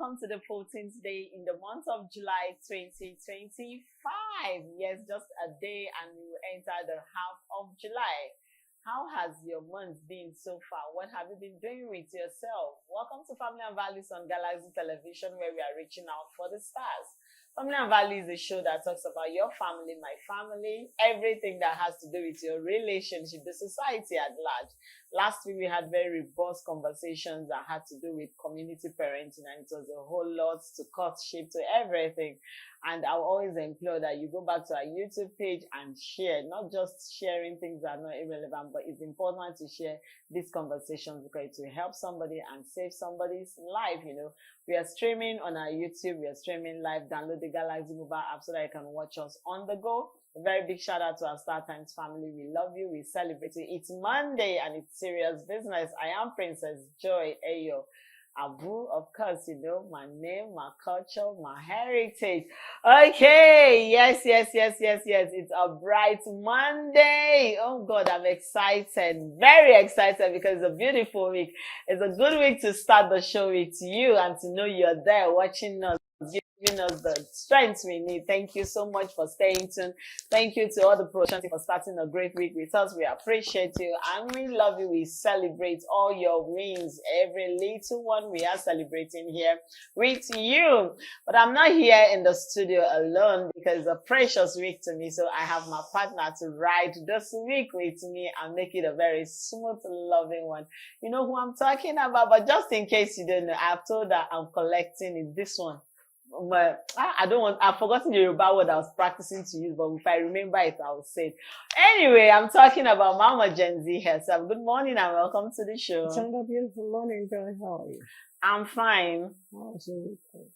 welcome to the 14th day in the month of July 2025. Yes, just a day and we will enter the half of July. How has your month been so far? What have you been doing with yourself? Welcome to Family and Values on Galaxy Television, where we are reaching out for the stars. Family and Values is a show that talks about your family, my family, everything that has to do with your relationship, the society at large. Last week we had very robust conversations that had to do with community parenting, and it was a whole lot to courtship, to everything. And I'll always implore that you go back to our YouTube page and share, not just sharing things that are not irrelevant, but it's important to share these conversations because it will help somebody and save somebody's life. We are streaming on our YouTube, we are streaming live. Download the Galaxy mobile app so that you can watch us on the go. A very big shout out to our Star Times family. We love you. We celebrate you. It's Monday and it's serious business. I am Princess Joy Ayo Abu. Of course, my name, my culture, my heritage. Okay. Yes. It's a bright Monday. Oh God, I'm excited. Very excited because it's a beautiful week. It's a good week to start the show with you and to know you're there watching us, giving us the strength we need. Thank you so much for staying tuned. Thank you to all the productions for starting a great week with us. We appreciate you and we love you. We celebrate all your wins. Every little one we are celebrating here with you. But I'm not here in the studio alone because it's a precious week to me. So I have my partner to ride this week with me and make it a very smooth, loving one. You know who I'm talking about, but just in case you don't know, I've told that I'm collecting it. This one. But I've forgotten the Yoruba word I was practicing to use, but if I remember it, I will say it. Anyway, I'm talking about Mama Gen Z herself. Good morning and welcome to the show. It's another beautiful morning, Joy. How are you? I'm fine. How was your weekend?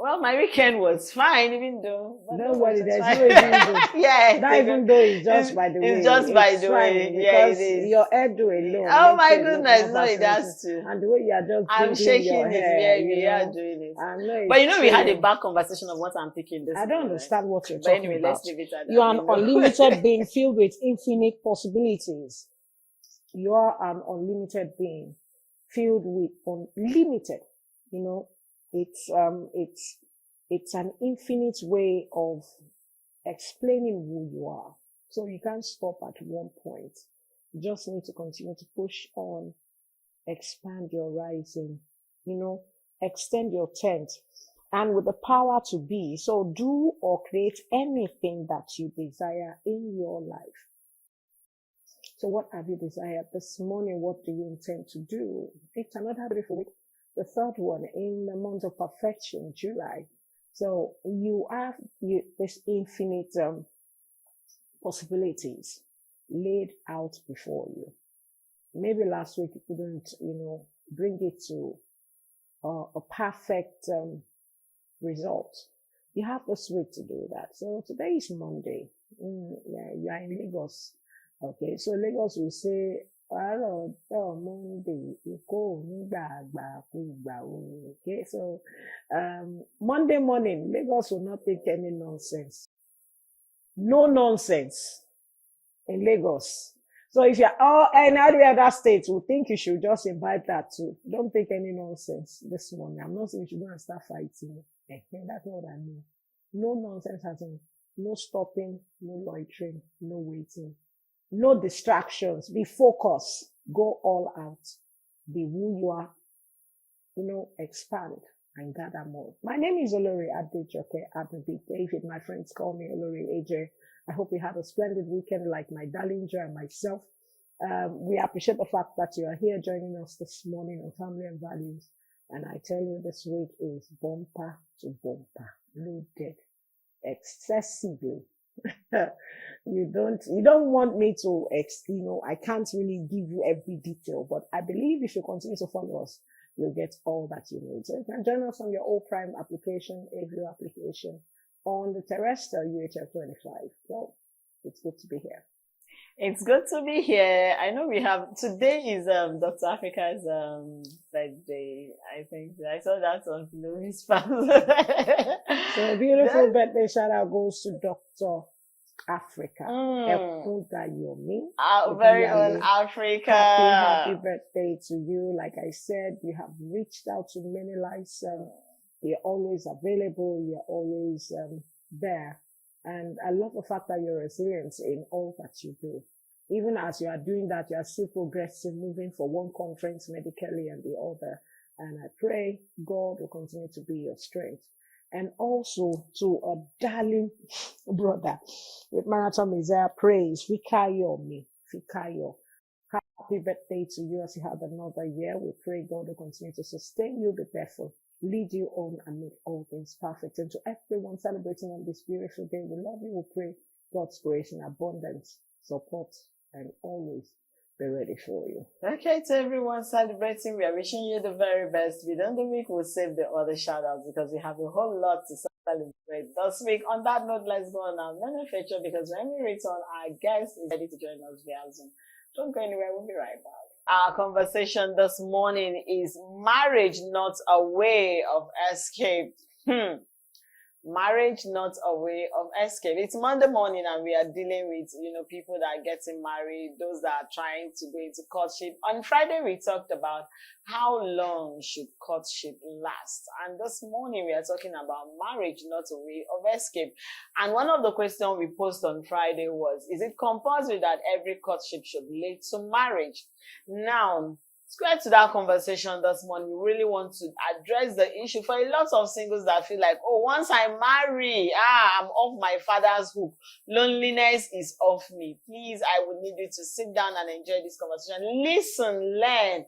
Well, my weekend was fine, even though. Don't worry, there's fine. no even though. Yeah. Not even though it's just by the way. It's just by the way. Yeah, it because is. your hairdo alone. Oh my goodness, no, it has to. And the way you are just I'm shaking your it. hair, Yeah, we are doing it. I know But we had a back conversation of what I'm picking this. I don't understand what you're but talking anyway, about. Let's leave it at that. You are an unlimited being filled with infinite possibilities. You are an unlimited being filled with unlimited. It's an infinite way of explaining who you are. So you can't stop at one point. You just need to continue to push on, expand your horizon, extend your tent, and with the power to be. So do or create anything that you desire in your life. So what have you desired this morning? What do you intend to do? It's another beautiful week. The third one in the month of perfection, July. So you have this infinite possibilities laid out before you. Maybe last week you couldn't, bring it to a perfect result. You have this week to do that. So today is Monday. Yeah, you are in Lagos. Okay, so Lagos will say, Monday. Okay, so Monday morning, Lagos will not take any nonsense. No nonsense in Lagos. So if you're any other state will think you should just invite that too. Don't take any nonsense this morning. I'm not saying you should go and start fighting. That's not what I mean. No nonsense as in no stopping, no loitering, no waiting. No distractions. Be focused. Go all out. Be who you are. Expand and gather more. My name is Olori Adejoke Abibi David. My friends call me Olori AJ. I hope you had a splendid weekend like my darling Joy and myself. We appreciate the fact that you are here joining us this morning on Family and Values. And I tell you, this week is bumper to bumper. Loaded excessively. You don't want me to, I can't really give you every detail, but I believe if you continue to follow us, you'll get all that you need. So you can join us on your O Prime application, AVO application, on the terrestrial UHF 25. So it's good to be here. It's good to be here. I know we have, today is Dr. Africa's birthday, I think. I saw that on Louis' family. So a beautiful birthday shout out goes to Dr. Africa. Our very own Africa. Happy birthday to you. Like I said, you have reached out to many lives You're always available. You're always there. And I love the fact that you're resilient in all that you do. Even as you are doing that, you are still progressing, moving from one conference medically and the other. And I pray God will continue to be your strength. And also to a darling brother with Marathon Messiah Praise, Fikayo me, Fikayo. Happy birthday to you as you have another year. We pray God will continue to sustain you, be careful, lead you on and make all things perfect. And to everyone celebrating on this beautiful day, we love you. We pray God's grace in abundance, support, and always be ready for you. Okay, to everyone celebrating, we are wishing you the very best. Within the week, we'll save the other shout outs because we have a whole lot to celebrate this week. On that note, let's go on our menu feature because when we return, our guest is ready to join us via Zoom. Don't go anywhere, we'll be right back. Our conversation this morning is marriage not a way of escape. Marriage not a way of escape. It's Monday morning and we are dealing with, people that are getting married, those that are trying to go into courtship. On Friday, we talked about how long should courtship last. And this morning, we are talking about marriage not a way of escape. And one of the questions we posed on Friday was, is it compulsory that every courtship should lead to marriage? Now, square to that conversation this morning, we really want to address the issue for a lot of singles that feel like, oh, once I marry, I'm off my father's hook. Loneliness is off me. Please, I would need you to sit down and enjoy this conversation. Listen, learn,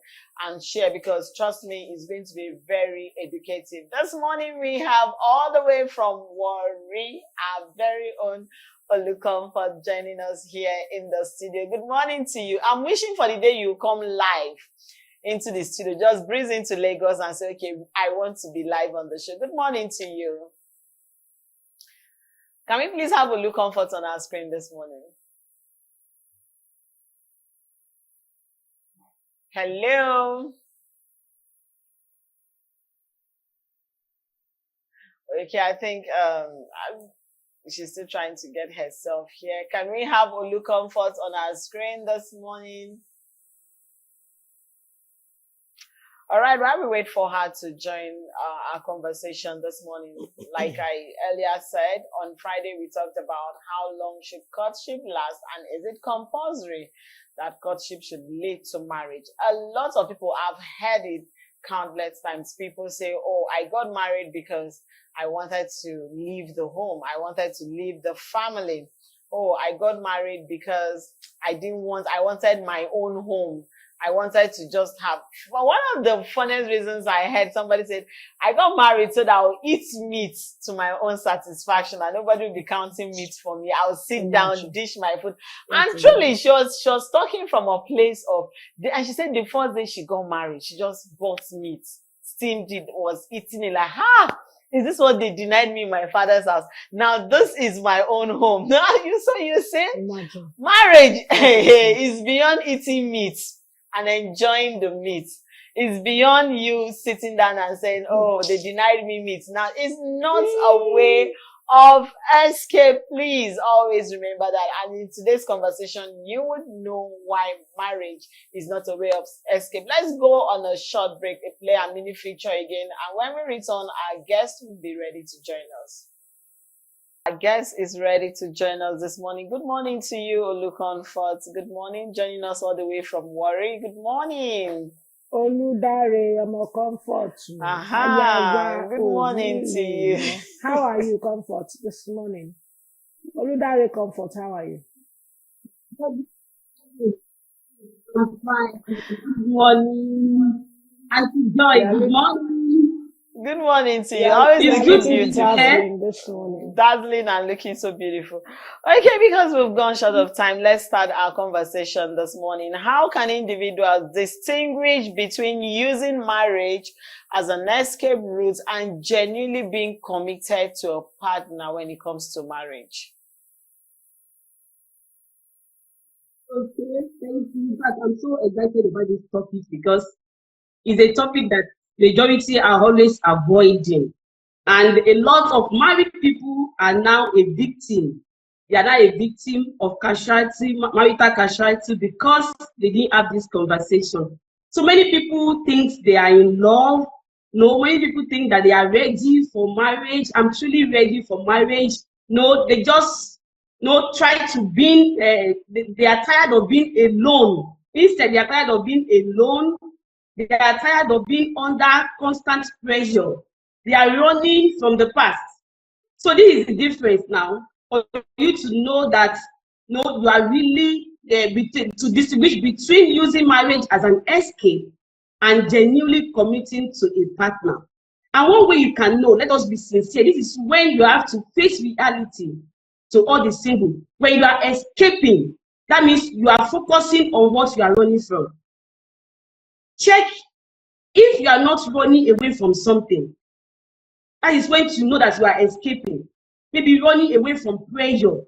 and share because, trust me, it's going to be very educative. This morning, we have all the way from Warri, our very own Olucomfort joining us here in the studio. Good morning to you. I'm wishing for the day you come live into the studio. Just breeze into Lagos and say, okay, I want to be live on the show. Good morning to you. Can we please have Olucomfort on our screen this morning? Hello. Okay, I think she's still trying to get herself here. Can we have Olucomfort on our screen this morning? All right, while we wait for her to join our conversation this morning, like I earlier said, on Friday we talked about how long should courtship last and is it compulsory that courtship should lead to marriage. A lot of people have heard it countless times. People say, oh, I got married because I wanted to leave the home. I wanted to leave the family. Oh, I got married because I wanted my own home. I wanted to just have, but one of the funniest reasons I heard somebody said, I got married so that I'll eat meat to my own satisfaction and nobody will be counting meat for me. I'll sit down, dish my food. And truly, she was talking from a place of, and she said the first day she got married, she just bought meat, steamed it, was eating it like, is this what they denied me in my father's house? Now this is my own home. Now you say, marriage is beyond eating meat and enjoying the meat. It's beyond you sitting down and saying, oh, they denied me meat. Now, it's not a way of escape. Please always remember that. And in today's conversation, you would know why marriage is not a way of escape. Let's go on a short break, play a mini feature again. And when we return, our guest will be ready to join us. Our guest is ready to join us this morning. Good morning to you, Olucomfort. Good morning. Joining us all the way from Warri. Good morning. Oludare, I'm a comfort. Good morning to you. How are you, Comfort, this morning? Oludare, Comfort, how are you? I'm fine. Good morning. Auntie Joy, good morning. Good morning to you. Always looking beautiful. This morning. Dazzling and looking so beautiful. Okay, because we've gone short of time, let's start our conversation this morning. How can individuals distinguish between using marriage as an escape route and genuinely being committed to a partner when it comes to marriage? Okay, thank you. In fact, I'm so excited about this topic because it's a topic that majority are always avoiding. And a lot of married people are now a victim. They are now a victim of casualty, marital casualty, because they didn't have this conversation. So many people think they are in love, No, many people think that they are ready for marriage. I'm truly ready for marriage. No, they just try to be. They are tired of being alone. Instead, they are tired of being alone. They are tired of being under constant pressure. They are running from the past. So this is the difference now for you to know that no, you are really to distinguish between using marriage as an escape and genuinely committing to a partner. And one way you can know, let us be sincere, this is when you have to face reality to all the single. When you are escaping, that means you are focusing on what you are running from. Check if you are not running away from something. That is when you know that you are escaping. Maybe running away from pressure,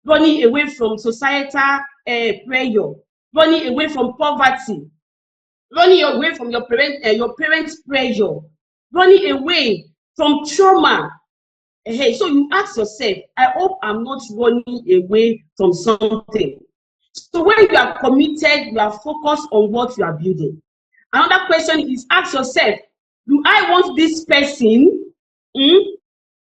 running away from societal pressure, running away from poverty, running away from your parents' pressure, running away from trauma. Hey, so you ask yourself, I hope I'm not running away from something. So when you are committed, you are focused on what you are building. Another question is, ask yourself, do I want this person,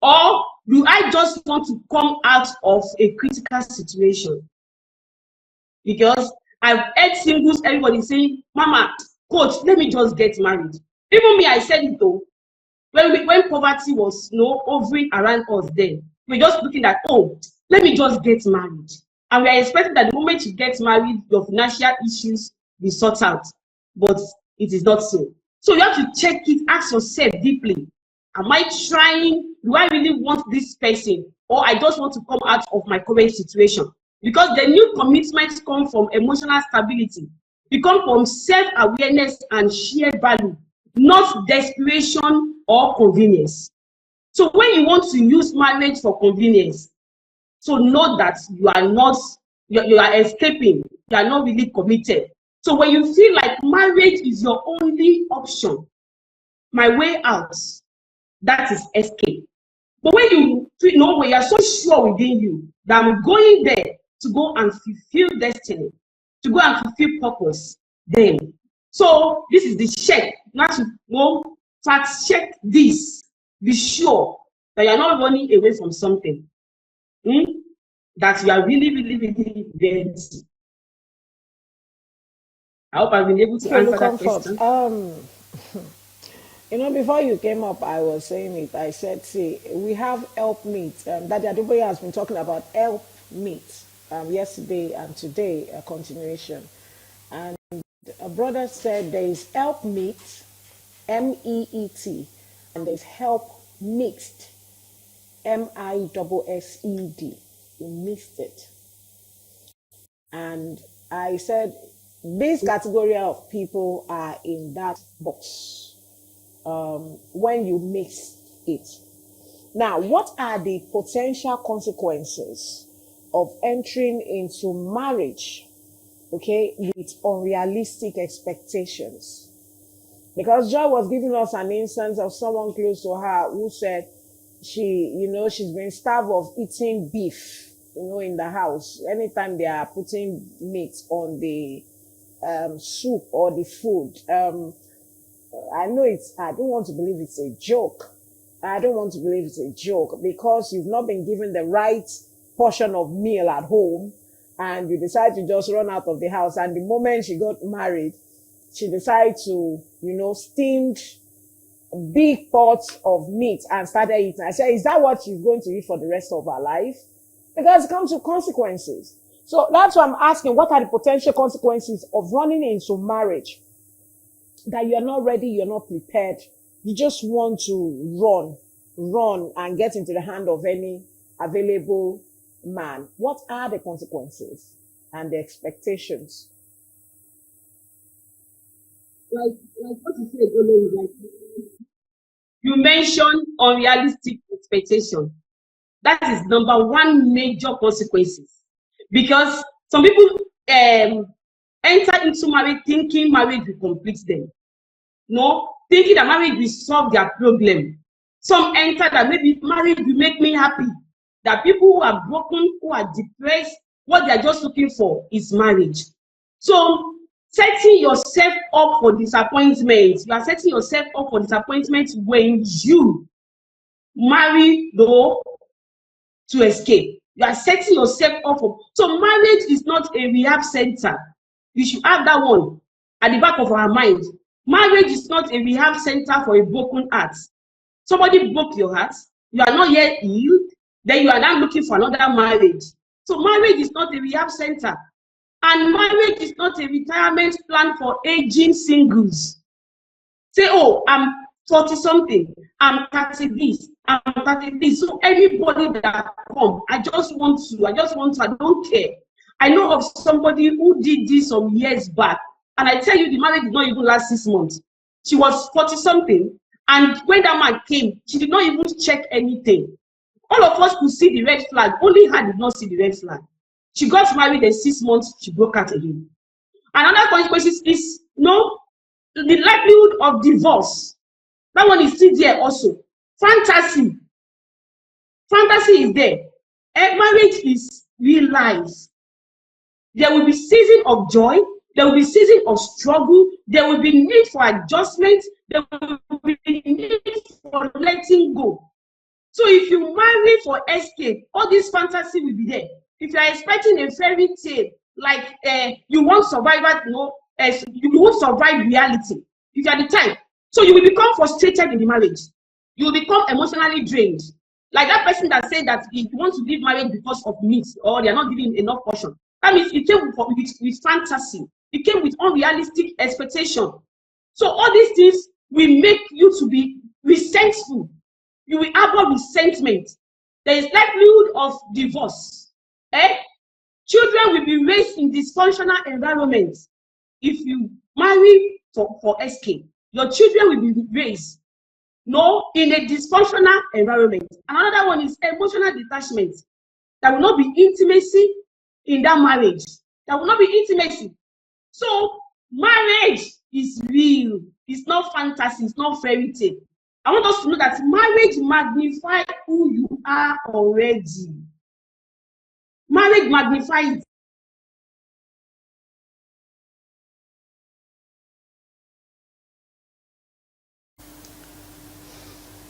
or do I just want to come out of a critical situation? Because I've heard singles, everybody saying, Mama, coach, let me just get married. Even me, I said it though. When poverty was hovering around us then, we're just looking at, oh, let me just get married. And we are expecting that the moment you get married, your financial issues will sort out. But it is not so. So you have to check it, ask yourself deeply. Am I trying? Do I really want this person? Or I just want to come out of my current situation? Because the new commitments come from emotional stability. They come from self-awareness and shared value, not desperation or convenience. So when you want to use marriage for convenience, so know that you are escaping, you are not really committed. So when you feel like marriage is your only option, my way out, that is escape. But when you feel, when you are so sure within you that I'm going there to go and fulfill destiny, to go and fulfill purpose, then. So this is the check. Not to fact check this. Be sure that you are not running away from something. That you are really, really, really ready. I hope I've been able to answer that question. Before you came up, I was saying it. I said, see, we have help meet. Daddy Aduboye has been talking about help meet yesterday and today, a continuation. And a brother said there is help meet, MEET, and there's help mixed, MISSED. You missed it. And I said, this category of people are in that box when you mix it. Now, what are the potential consequences of entering into marriage, okay, with unrealistic expectations? Because Joy was giving us an instance of someone close to her who said she's been starved of eating beef, in the house. Anytime they are putting meat on the soup or the food, I know I don't want to believe it's a joke. I don't want to believe it's a joke because you've not been given the right portion of meal at home and you decide to just run out of the house. And the moment she got married, she decided to, steamed big pots of meat and started eating. I said, is that what she's going to eat for the rest of her life? Because it comes to consequences. So that's why I'm asking, what are the potential consequences of running into marriage that you're not ready, you're not prepared? You just want to run and get into the hand of any available man. What are the consequences and the expectations? Like what you said, like you mentioned unrealistic expectation. That is number one major consequences. Because some people enter into marriage thinking marriage will complete them. No, thinking that marriage will solve their problem. Some enter that maybe marriage will make me happy. That people who are broken, who are depressed, what they are just looking for is marriage. So setting yourself up for disappointment. You are setting yourself up for disappointment when you marry though to escape. You are setting yourself up for. So marriage is not a rehab center. You should have that one at the back of our mind. Marriage is not a rehab center for a broken heart. Somebody broke your heart, you are not yet healed, then you are now looking for another marriage. So marriage is not a rehab center. And marriage is not a retirement plan for aging singles. Say, oh, I'm 40 something, I'm 30 this, I'm 30 this. So anybody that come, I don't care. I know of somebody who did this some years back, and I tell you, the marriage did not even last 6 months. She was 40 something, and when that man came, she did not even check anything. All of us could see the red flag, only her did not see the red flag. She got married in 6 months, she broke out again. Another consequence is the likelihood of divorce. That one is still there also. Fantasy. Fantasy is there. And marriage is real life. There will be season of joy, there will be season of struggle, there will be need for adjustment, there will be need for letting go. So if you marry for escape, all this fantasy will be there. If you are expecting a fairy tale, like you want survival, you won't survive reality. If you are the type, so you will become frustrated in the marriage. You will become emotionally drained. Like that person that said that he wants to leave marriage because of meat, or they are not giving enough portion. That means it came with fantasy. It came with unrealistic expectation. So all these things will make you to be resentful. You will harbor resentment. There is likelihood of divorce. Children will be raised in dysfunctional environments. If you marry for escape, your children will be raised in a dysfunctional environment. Another one is emotional detachment. There will not be intimacy in that marriage. There will not be intimacy. So marriage is real. It's not fantasy. It's not fairy tale. I want us to know that marriage magnifies who you are already. Marriage magnifies.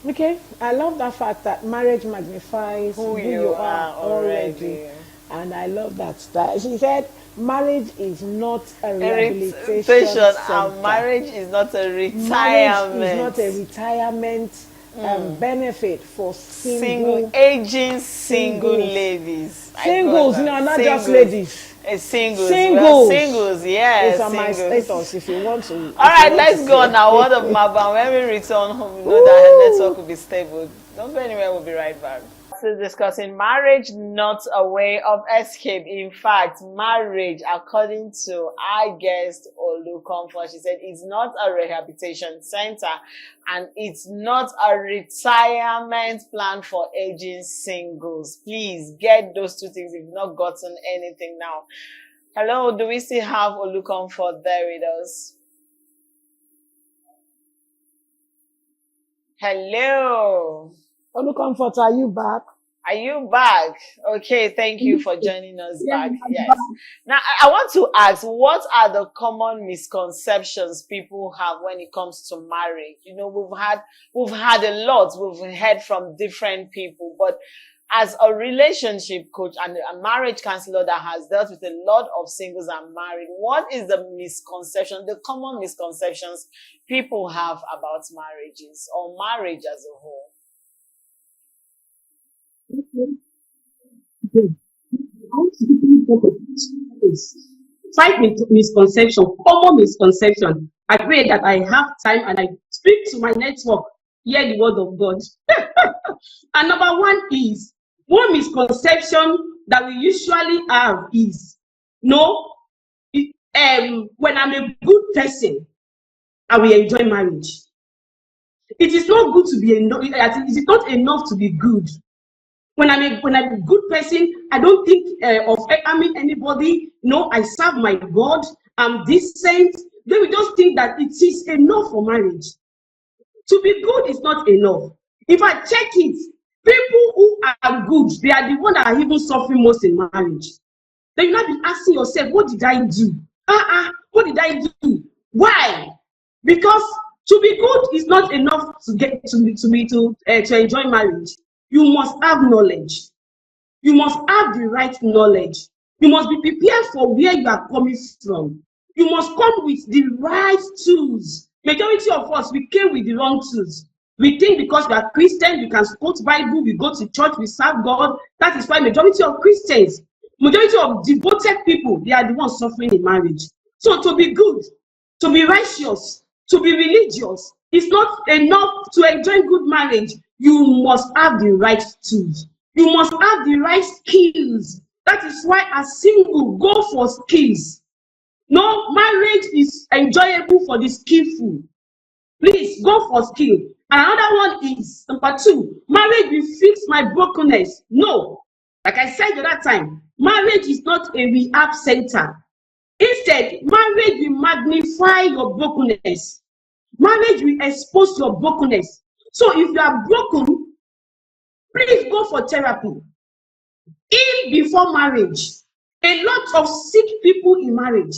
Okay, I love that fact that marriage magnifies Who you are already. And I love that. She said marriage is not a Rehabilitation rehabilitation and marriage is not a retirement. Marriage is not a retirement benefit for aging single ladies. Singles, no, not just ladies. Singles. Singles. Well, singles, yes. It's on my status if you want to. All right, let's go on our word of Maba. When we return home, we know that her network will be stable. Don't go anywhere, we'll be right back. Still discussing marriage, not a way of escape. In fact, marriage, according to our guest Olu Comfort, she said it's not a rehabilitation center and it's not a retirement plan for aging singles. Please get those two things if you've not gotten anything now. Hello, do we still have Olu Comfort there with us? Hello. Olu Comfort, are you back? Are you back? Okay, thank you for joining us back. Yes. Now, I want to ask, what are the common misconceptions people have when it comes to marriage? You know, we've had a lot, we've heard from different people, but as a relationship coach and a marriage counselor that has dealt with a lot of singles and married, what is the misconception, the common misconceptions people have about marriages or marriage as a whole? Five misconception, common misconception. I pray that I have time and I speak to my network, hear the word of God. And number one misconception that we usually have is, when I'm a good person, I will enjoy marriage. It is not good to be enough. It is not enough to be good. When I'm a good person, I don't think of harming anybody. No, I serve my God. I'm decent. They will just think that it is enough for marriage. To be good is not enough. If I check it, people who are good, they are the ones that are even suffering most in marriage. Then you might be asking yourself, what did I do? What did I do? Why? Because to be good is not enough to get to enjoy marriage. You must have knowledge. You must have the right knowledge. You must be prepared for where you are coming from. You must come with the right tools. Majority of us, we came with the wrong tools. We think because we are Christian, we can quote Bible, we go to church, we serve God. That is why majority of Christians, majority of devoted people, they are the ones suffering in marriage. So to be good, to be righteous, to be religious, it's not enough to enjoy good marriage. You must have the right tools. You must have the right skills. That is why as single, go for skills. No, marriage is enjoyable for the skillful. Please go for skill. And another one is number 2, marriage will fix my brokenness. No, like I said the other time, marriage is not a rehab center. Instead, marriage will magnify your brokenness. Marriage will expose your brokenness. So if you are broken, please go for therapy. Heal before marriage. A lot of sick people in marriage.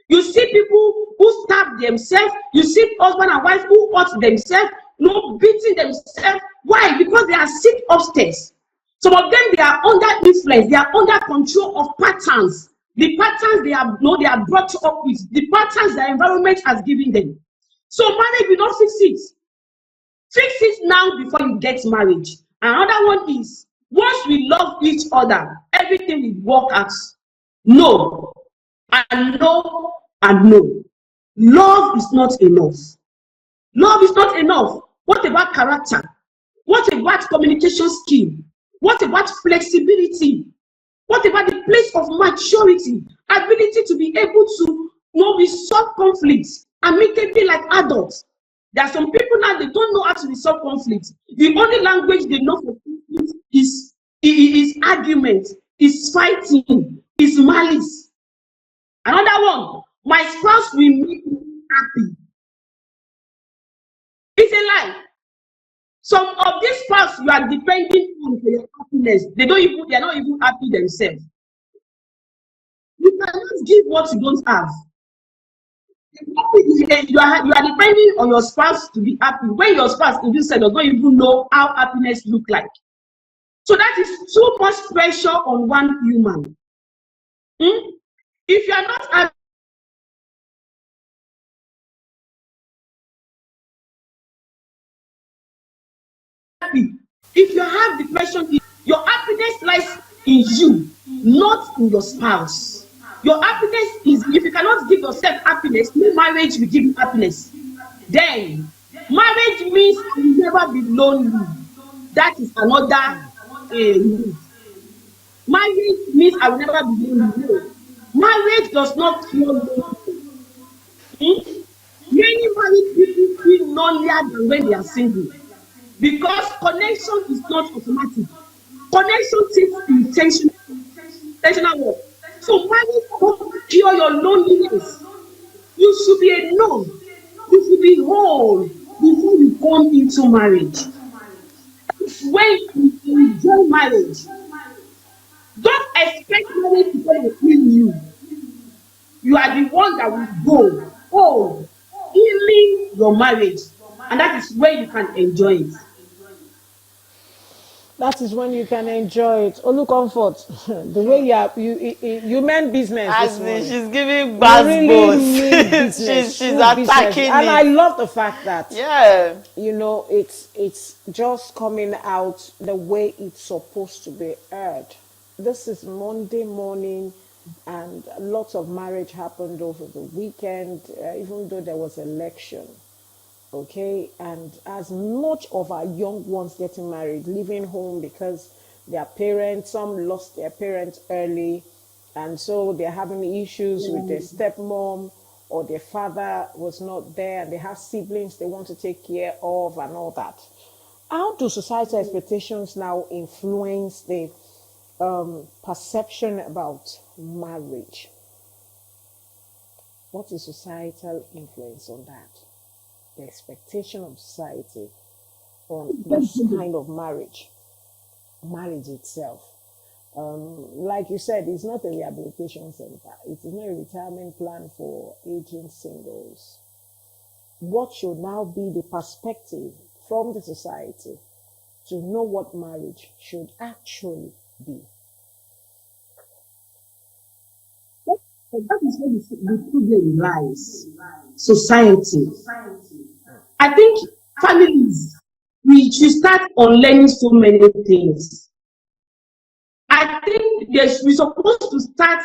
You see people who stab themselves. You see husband and wife who hurt themselves, no beating themselves. Why? Because they are sick upstairs. Some of them, they are under influence. They are under control of patterns. The patterns they are brought up with. The patterns the environment has given them. So marriage will not fix it. Fix it now before you get married. Another one is, once we love each other, everything will work out. No, and no, and no. Love is not enough. Love is not enough. What about character? What about communication skill? What about flexibility? What about the place of maturity? Ability to be able to resolve conflicts amicably like adults. There are some people now, they don't know how to resolve conflict. The only language they know for conflict is argument, is fighting, is malice. Another one, my spouse will make me happy. It's a lie. Some of these spouse you are depending on for your happiness, they are not even happy themselves. You cannot give what you don't have. You are depending on your spouse to be happy when your spouse in this side does not even know how happiness look like. So that is too much pressure on one human. If you are not happy, if you have depression, your happiness lies in you, not in your spouse. Your happiness is, if you cannot give yourself happiness, no marriage will give you happiness. Then marriage means you will never be lonely. That is another rule. Marriage means I will never be lonely. No. Marriage does not cure loneliness. Many married people feel lonelier than when they are single because connection is not automatic. Connection takes intentional work. So marriage doesn't cure your loneliness. You should be alone. You should be whole before you come into marriage. When you enjoy marriage, don't expect marriage to come and heal you. You are the one that will go healing your marriage, and that is where you can enjoy it. That is when you can enjoy it. Olu Comfort, the way you meant business this As in, morning. she's giving You really business. mean business. she's true business. attacking And I it. love the fact that Yeah. it's just coming out the way it's supposed to be heard. This is Monday morning, and lots of marriage happened over the weekend, even though there was election. Okay, and as much of our young ones getting married, leaving home because their parents, some lost their parents early, and so they're having issues with their stepmom, or their father was not there, and they have siblings they want to take care of and all that. How do societal expectations now influence the perception about marriage? What is societal influence on that? The expectation of society on this kind of marriage itself. Like you said, it's not a rehabilitation center. It is not a retirement plan for aging singles. What should now be the perspective from the society to know what marriage should actually be? That is where the problem lies. Society. I think families, we should start on learning so many things. I think yes, we're supposed to start,